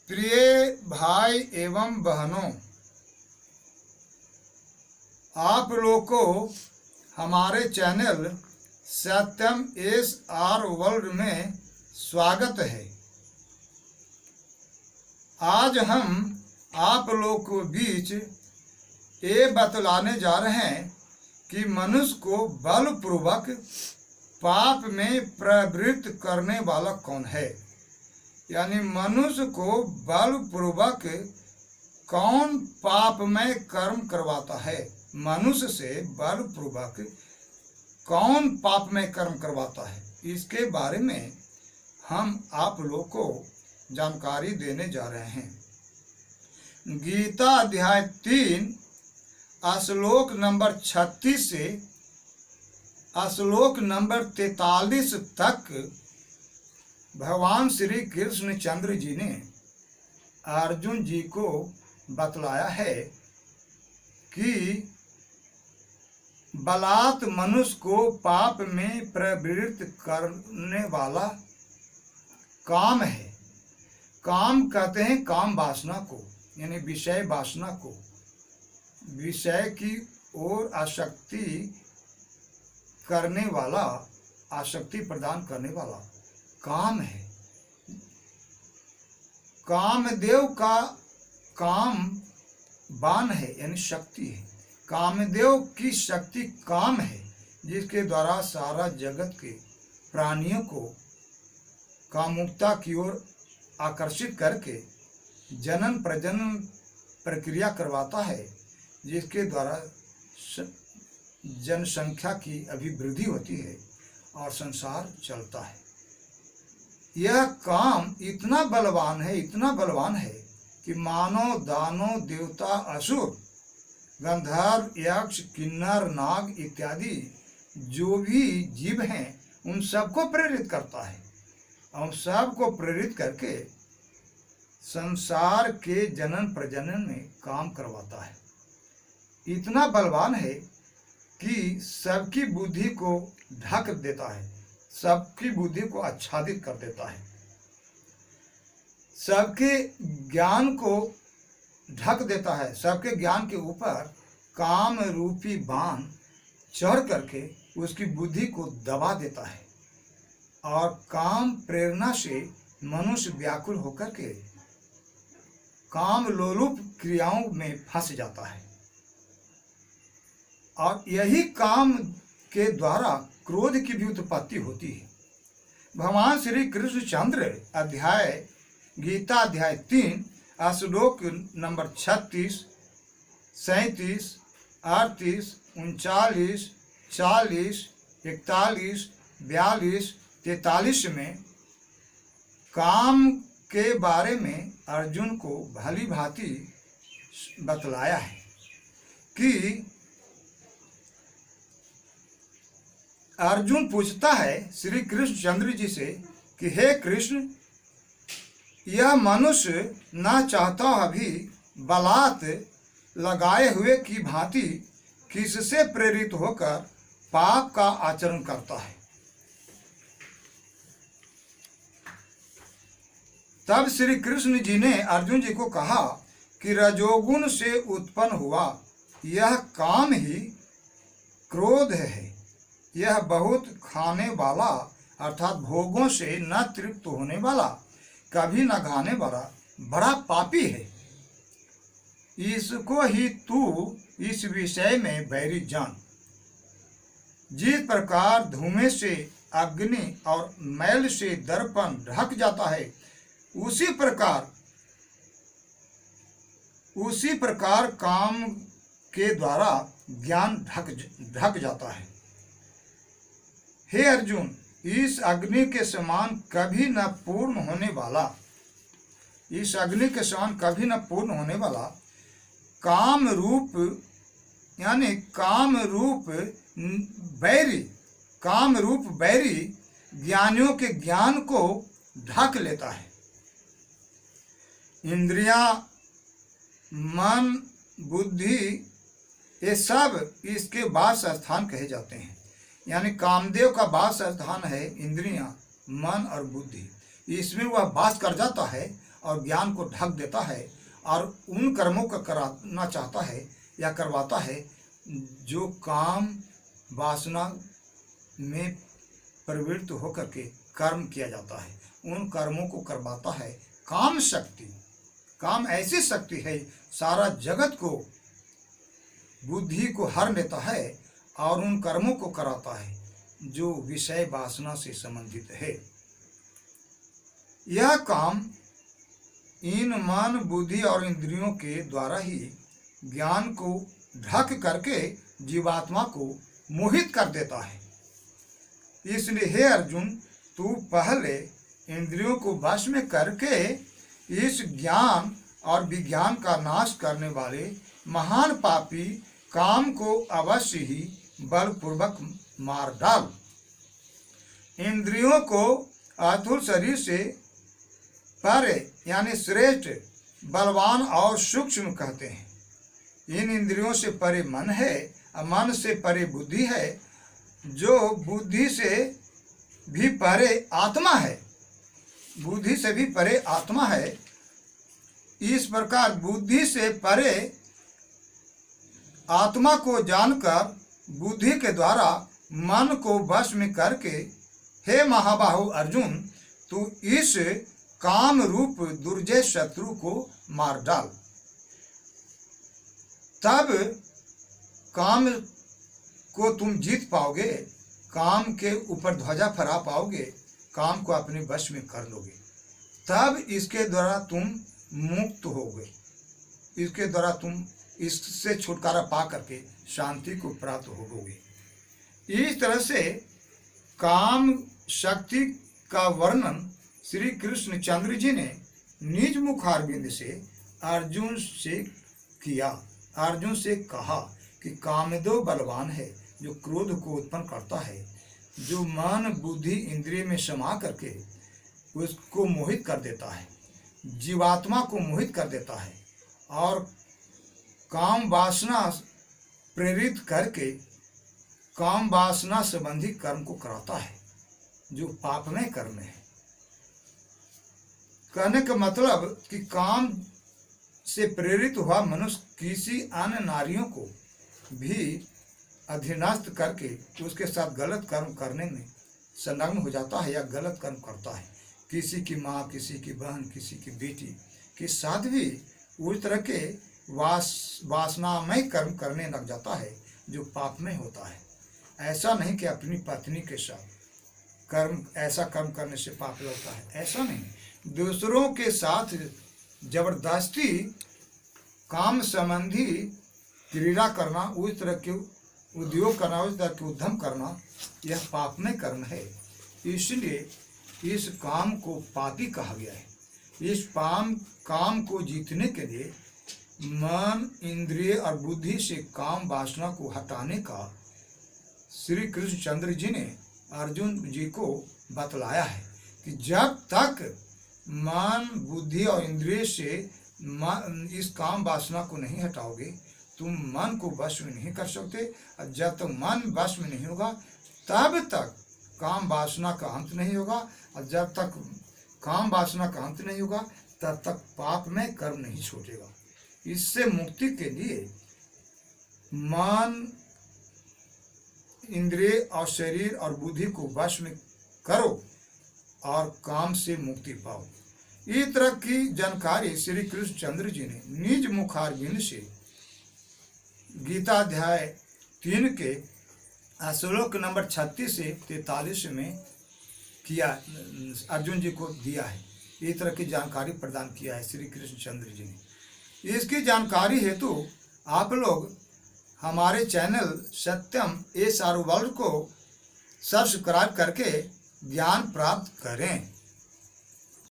प्रिय भाई एवं बहनों, आप लोग को हमारे चैनल सत्यम एस आर वर्ल्ड में स्वागत है। आज हम आप लोग को बीच ये बतलाने जा रहे हैं कि मनुष्य को बलपूर्वक पाप में प्रवृत्त करने वाला कौन है। यानी मनुष्य को बलपूर्वक कौन पापमय कर्म करवाता है। मनुष्य से बलपूर्वक कौन पापमय कर्म करवाता है, इसके बारे में हम आप लोग को जानकारी देने जा रहे हैं। गीता अध्याय 3 श्लोक नंबर 36 से श्लोक नंबर 43 तक भगवान श्री कृष्ण चंद्र जी ने अर्जुन जी को बतलाया है कि बलात् मनुष्य को पाप में प्रवृत्त करने वाला काम है। काम कहते हैं काम वासना को, यानी विषय वासना को, विषय की ओर आसक्ति करने वाला, आसक्ति प्रदान करने वाला काम है। कामदेव का काम बाण है, यानी शक्ति है। कामदेव की शक्ति काम है, जिसके द्वारा सारा जगत के प्राणियों को कामुकता की ओर आकर्षित करके जनन प्रजनन प्रक्रिया करवाता है, जिसके द्वारा जनसंख्या की अभिवृद्धि होती है और संसार चलता है। यह काम इतना बलवान है, इतना बलवान है कि मानव, दानव, देवता, असुर, गंधर्व, यक्ष, किन्नर, नाग इत्यादि जो भी जीव हैं उन सबको प्रेरित करता है और सबको प्रेरित करके संसार के जनन प्रजनन में काम करवाता है। इतना बलवान है कि सबकी बुद्धि को ढक देता है, सबकी बुद्धि को आच्छादित कर देता है, सबके ज्ञान को ढक देता है। सबके ज्ञान के ऊपर काम रूपी बाण चढ़ करके उसकी बुद्धि को दबा देता है और काम प्रेरणा से मनुष्य व्याकुल होकर के काम लोलुप क्रियाओं में फंस जाता है। और यही काम के द्वारा क्रोध की भी उत्पत्ति होती है। भगवान श्री कृष्ण चंद्र गीता अध्याय 3 श्लोक नंबर 36, 37, 38, 39, 40, 41, 42, 43 में काम के बारे में अर्जुन को भली भांति बतलाया है कि अर्जुन पूछता है श्री कृष्ण चंद्र जी से कि हे कृष्ण, यह मनुष्य न चाहता भी बलात् लगाए हुए की भांति किससे प्रेरित होकर पाप का आचरण करता है। तब श्री कृष्ण जी ने अर्जुन जी को कहा कि रजोगुण से उत्पन्न हुआ यह काम ही क्रोध है। यह बहुत खाने वाला अर्थात भोगों से न तृप्त होने वाला, कभी न खाने वाला बड़ा पापी है। इसको ही तू इस विषय में बैरी जान। जिस प्रकार धुएं से अग्नि और मैल से दर्पण ढक जाता है, उसी प्रकार काम के द्वारा ज्ञान ढक जाता है। हे अर्जुन, इस अग्नि के समान कभी न पूर्ण होने वाला, इस अग्नि के समान कभी न पूर्ण होने वाला काम रूप, यानी काम रूप बैरी ज्ञानियों के ज्ञान को ढक लेता है। इंद्रियां, मन, बुद्धि, ये सब इसके वास स्थान कहे जाते हैं। यानी कामदेव का वास स्थान है इंद्रियां, मन और बुद्धि। इसमें वह वास कर जाता है और ज्ञान को ढक देता है और उन कर्मों का कराना चाहता है या करवाता है जो काम वासना में प्रवृत्त होकर के कर्म किया जाता है। उन कर्मों को करवाता है काम शक्ति। काम ऐसी शक्ति है सारा जगत को, बुद्धि को हर लेता है और उन कर्मों को कराता है जो विषय वासना से संबंधित है। यह काम इन मन, बुद्धि और इंद्रियों के द्वारा ही ज्ञान को ढक करके जीवात्मा को मोहित कर देता है। इसलिए हे अर्जुन, तू पहले इंद्रियों को वश में करके इस ज्ञान और विज्ञान का नाश करने वाले महान पापी काम को अवश्य ही बलपूर्वक मार डाल। इंद्रियों को अतुल शरीर से परे यानी श्रेष्ठ, बलवान और सूक्ष्म कहते हैं। इन इंद्रियों से परे मन है और मन से परे बुद्धि है, जो बुद्धि से भी परे आत्मा है। बुद्धि से भी परे आत्मा है। इस प्रकार बुद्धि से परे आत्मा को जानकर बुद्धि के द्वारा मन को वश में करके हे महाबाहु अर्जुन, तू इस काम रूप दुर्जय शत्रु को मार डाल। तब काम को तुम जीत पाओगे, काम के ऊपर ध्वजा फहरा पाओगे, काम को अपने वश में कर लोगे। तब इसके द्वारा तुम मुक्त होगे, इसके द्वारा तुम इससे छुटकारा पा करके शांति को प्राप्त होगे। इस तरह से काम शक्ति का वर्णन श्री कृष्ण चंद्र जी ने निज मुखारविंद से अर्जुन से किया। अर्जुन से कहा कि कामदेव बलवान है, जो क्रोध को उत्पन्न करता है, जो मन, बुद्धि, इंद्रिय में समा करके उसको मोहित कर देता है, जीवात्मा को मोहित कर देता है और काम वासना प्रेरित करके काम वासना संबंधी कर्म को कराता है, जो पापमय कर्म है। कहने का मतलब कि काम से प्रेरित हुआ मनुष्य किसी अन्य नारियों को भी अधीनस्थ करके उसके साथ गलत कर्म करने में संलग्न हो जाता है या गलत कर्म करता है। किसी की माँ, किसी की बहन, किसी की बेटी के साथ भी उस तरह के वासनामय कर्म करने लग जाता है जो पापमय होता है। ऐसा नहीं कि अपनी पत्नी के साथ ऐसा कर्म करने से पाप लगता है, ऐसा नहीं। दूसरों के साथ जबरदस्ती काम संबंधी क्रीड़ा करना, उस तरह के उद्योग करना, उस तरह के उद्यम करना, यह पापमय कर्म है। इसलिए इस काम को पापी कहा गया है। इस काम को जीतने के लिए मन, इंद्रिय और बुद्धि से काम वासना को हटाने का श्री कृष्ण चंद्र जी ने अर्जुन जी को बतलाया है कि जब तक मन, बुद्धि और इंद्रिय से इस काम वासना को नहीं हटाओगे, तुम मन को वश में नहीं कर सकते। और जब तक मन वश में नहीं होगा तब तक काम वासना का अंत नहीं होगा, और जब तक काम वासना का अंत नहीं होगा तब तक पाप में कर्म नहीं छूटेगा। इससे मुक्ति के लिए मन, इंद्रिय और शरीर और बुद्धि को वश में करो और काम से मुक्ति पाओ। इस तरह की जानकारी श्री कृष्ण चंद्र जी ने निज मुखारविंद से गीता अध्याय 3 के श्लोक नंबर 36 से 43 में किया, अर्जुन जी को दिया है। इस तरह की जानकारी प्रदान किया है श्री कृष्ण चंद्र जी ने। इसकी जानकारी हेतु आप लोग हमारे चैनल सत्यम ASR वर्ल्ड को सब्सक्राइब करके ज्ञान प्राप्त करें।